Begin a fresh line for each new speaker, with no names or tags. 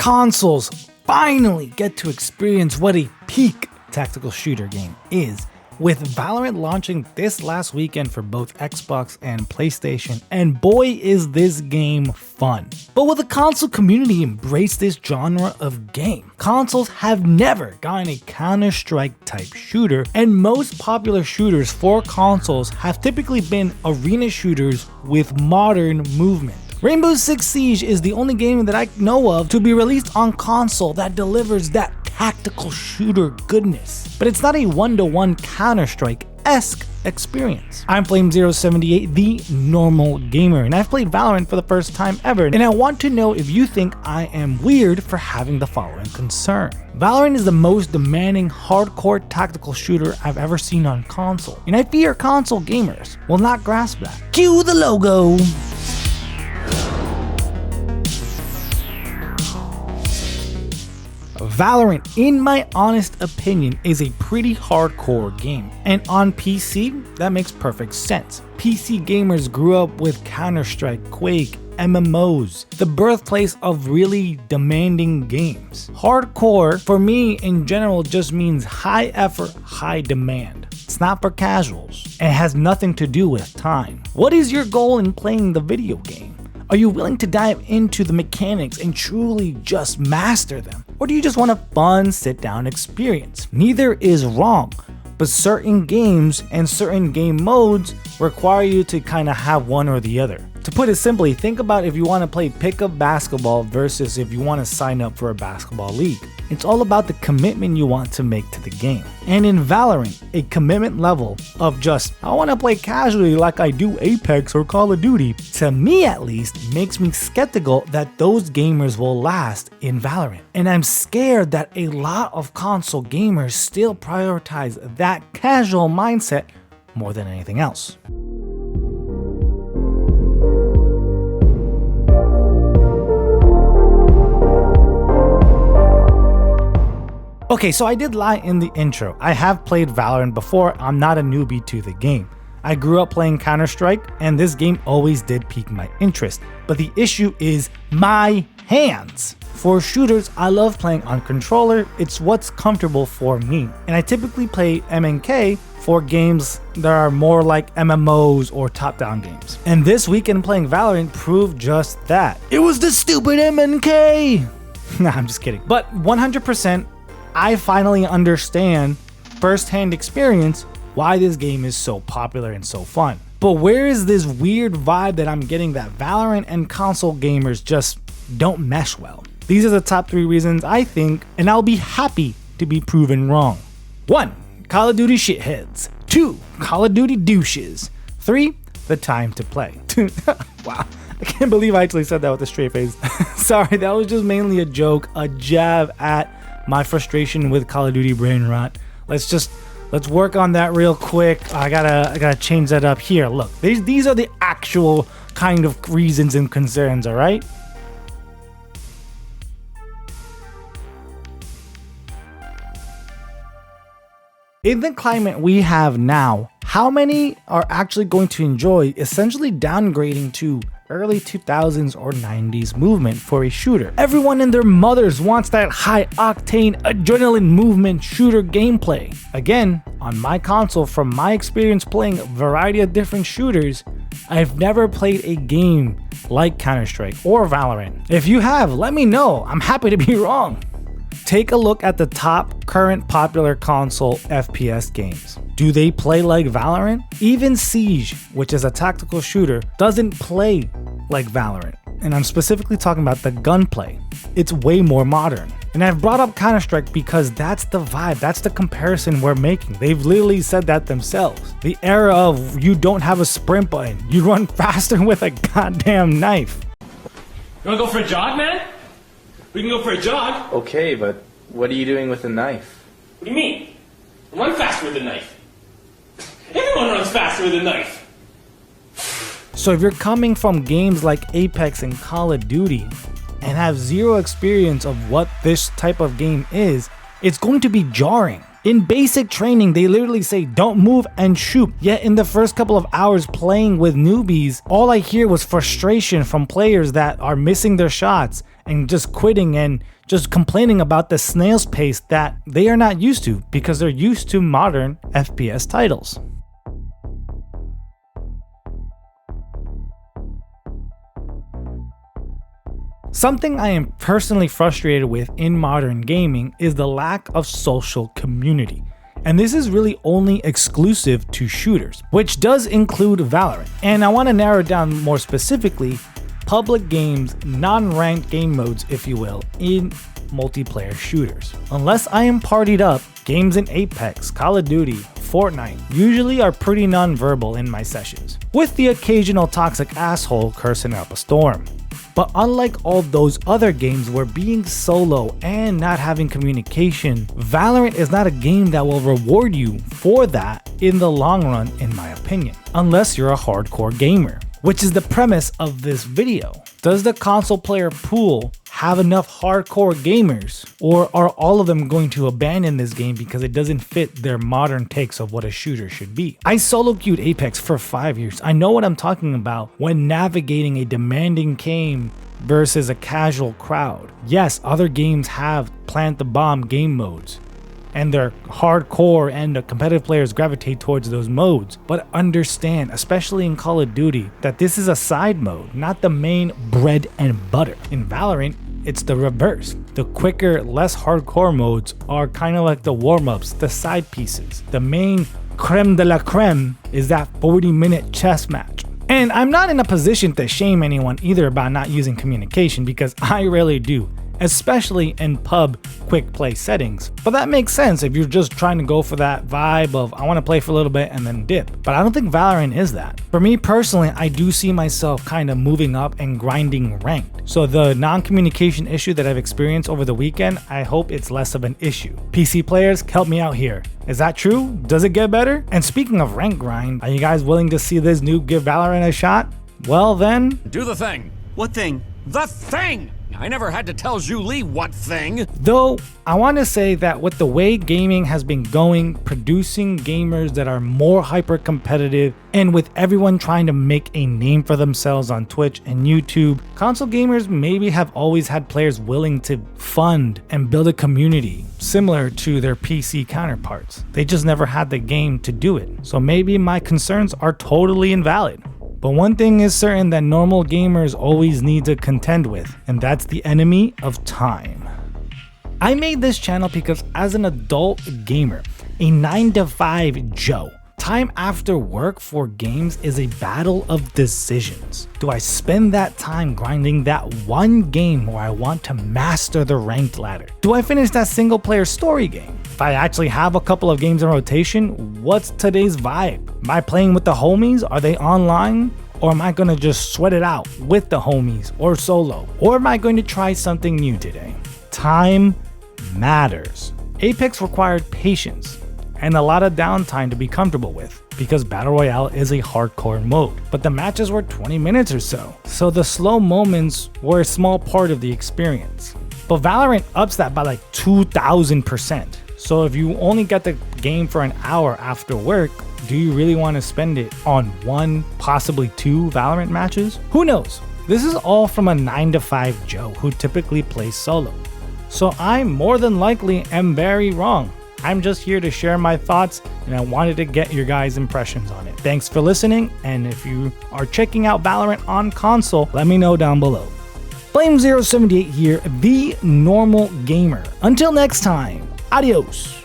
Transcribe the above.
consoles finally get to experience what a peak tactical shooter game is, with Valorant launching this last weekend for both Xbox and PlayStation, and boy is this game fun. But will the console community embrace this genre of game? Consoles have never gotten a Counter-Strike type shooter, and most popular shooters for consoles have typically been arena shooters with modern movement. Rainbow Six Siege is the only game that I know of to be released on console that delivers that tactical shooter goodness, but it's not a one-to-one Counter-Strike-esque experience. I'm Flame078, the normal gamer, and I've played Valorant for the first time ever, and I want to know if you think I am weird for having the following concern. Valorant is the most demanding hardcore tactical shooter I've ever seen on console, and I fear console gamers will not grasp that. Cue the logo! Valorant, in my honest opinion, is a pretty hardcore game, and on PC, that makes perfect sense. PC gamers grew up with Counter-Strike, Quake, MMOs, the birthplace of really demanding games. Hardcore, for me in general, just means high effort, high demand. It's not for casuals, and it has nothing to do with time. What is your goal in playing the video game? Are you willing to dive into the mechanics and truly just master them? Or do you just want a fun sit-down experience? Neither is wrong, but certain games and certain game modes require you to kind of have one or the other. To put it simply, think about if you want to play pickup basketball versus if you want to sign up for a basketball league. It's all about the commitment you want to make to the game. And in Valorant, a commitment level of just, I want to play casually like I do Apex or Call of Duty, to me at least, makes me skeptical that those gamers will last in Valorant. And I'm scared that a lot of console gamers still prioritize that casual mindset more than anything else. Okay, so I did lie in the intro. I have played Valorant before. I'm not a newbie to the game. I grew up playing Counter-Strike, and this game always did pique my interest. But the issue is my hands. For shooters, I love playing on controller. It's what's comfortable for me. And I typically play MNK for games that are more like MMOs or top-down games. And this weekend playing Valorant proved just that. It was the stupid MNK! Nah, I'm just kidding. But 100%, I finally understand first-hand experience why this game is so popular and so fun. But where is this weird vibe that I'm getting that Valorant and console gamers just don't mesh well? These are the top 3 reasons I think, and I'll be happy to be proven wrong. 1. Call of Duty shitheads. 2. Call of Duty douches. 3. The time to play. Wow, I can't believe I actually said that with a straight face. Sorry, that was just mainly a joke, a jab at my frustration with Call of Duty brain rot. Let's work on that real quick. I gotta change that up here. Look, these are the actual kind of reasons and concerns, all right? In the climate we have now, how many are actually going to enjoy essentially downgrading to early 2000s or 90s movement for a shooter? Everyone and their mothers wants that high octane adrenaline movement shooter gameplay. Again, on my console, from my experience playing a variety of different shooters, I've never played a game like Counter-Strike or Valorant. If you have, let me know. I'm happy to be wrong. Take a look at the top current popular console FPS games. Do they play like Valorant? Even Siege, which is a tactical shooter, doesn't play like Valorant. And I'm specifically talking about the gunplay. It's way more modern. And I've brought up Counter-Strike because that's the vibe, that's the comparison we're making. They've literally said that themselves. The era of you don't have a sprint button, you run faster with a goddamn knife.
You wanna go for a jog, man? We can go for a jog.
Okay, but what are you doing with a knife?
What do you mean? Run faster with a knife. Everyone runs faster with a knife.
So if you're coming from games like Apex and Call of Duty and have zero experience of what this type of game is, it's going to be jarring. In basic training, they literally say don't move and shoot. Yet in the first couple of hours playing with newbies, all I hear was frustration from players that are missing their shots and just quitting and just complaining about the snail's pace that they are not used to because they're used to modern FPS titles. Something I am personally frustrated with in modern gaming is the lack of social community. And this is really only exclusive to shooters, which does include Valorant. And I want to narrow it down more specifically, public games, non-ranked game modes, if you will, in multiplayer shooters. Unless I am partied up, games in Apex, Call of Duty, Fortnite usually are pretty non-verbal in my sessions, with the occasional toxic asshole cursing up a storm. But unlike all those other games where being solo and not having communication, Valorant is not a game that will reward you for that in the long run, in my opinion, unless you're a hardcore gamer, which is the premise of this video. Does the console player pool have enough hardcore gamers, or are all of them going to abandon this game because it doesn't fit their modern takes of what a shooter should be? I solo queued Apex for 5 years. I know what I'm talking about when navigating a demanding game versus a casual crowd. Yes, other games have plant the bomb game modes, and they're hardcore and the competitive players gravitate towards those modes. But understand, especially in Call of Duty, that this is a side mode, not the main bread and butter. In Valorant, it's the reverse. The quicker, less hardcore modes are kind of like the warm-ups, the side pieces. The main creme de la creme is that 40-minute chess match. And I'm not in a position to shame anyone either about not using communication, because I rarely do, especially in pub quick play settings. But that makes sense if you're just trying to go for that vibe of I want to play for a little bit and then dip. But I don't think Valorant is that. For me personally, I do see myself kind of moving up and grinding ranked. So the non-communication issue that I've experienced over the weekend, I hope it's less of an issue. PC players, help me out here. Is that true? Does it get better? And speaking of rank grind, are you guys willing to see this new Give Valorant a shot? Well then,
do the thing. What thing? The thing! I never had to tell Julie what thing.
Though, I want to say that with the way gaming has been going, producing gamers that are more hyper competitive, and with everyone trying to make a name for themselves on Twitch and YouTube, console gamers maybe have always had players willing to fund and build a community similar to their PC counterparts. They just never had the game to do it. So maybe my concerns are totally invalid. But one thing is certain that normal gamers always need to contend with, and that's the enemy of time. I made this channel because as an adult gamer, a 9-to-5 Joe, time after work for games is a battle of decisions. Do I spend that time grinding that one game where I want to master the ranked ladder? Do I finish that single player story game? If I actually have a couple of games in rotation, what's today's vibe? Am I playing with the homies? Are they online? Or am I going to just sweat it out with the homies or solo? Or am I going to try something new today? Time matters. Apex required patience and a lot of downtime to be comfortable with, because Battle Royale is a hardcore mode, but the matches were 20 minutes or so. So the slow moments were a small part of the experience. But Valorant ups that by like 2,000%. So if you only get the game for an hour after work, do you really want to spend it on one, possibly two Valorant matches? Who knows? This is all from a 9-to-5 Joe who typically plays solo. So I more than likely am very wrong. I'm just here to share my thoughts, and I wanted to get your guys' impressions on it. Thanks for listening, and if you are checking out Valorant on console, let me know down below. Flame078 here, the normal gamer. Until next time, adios.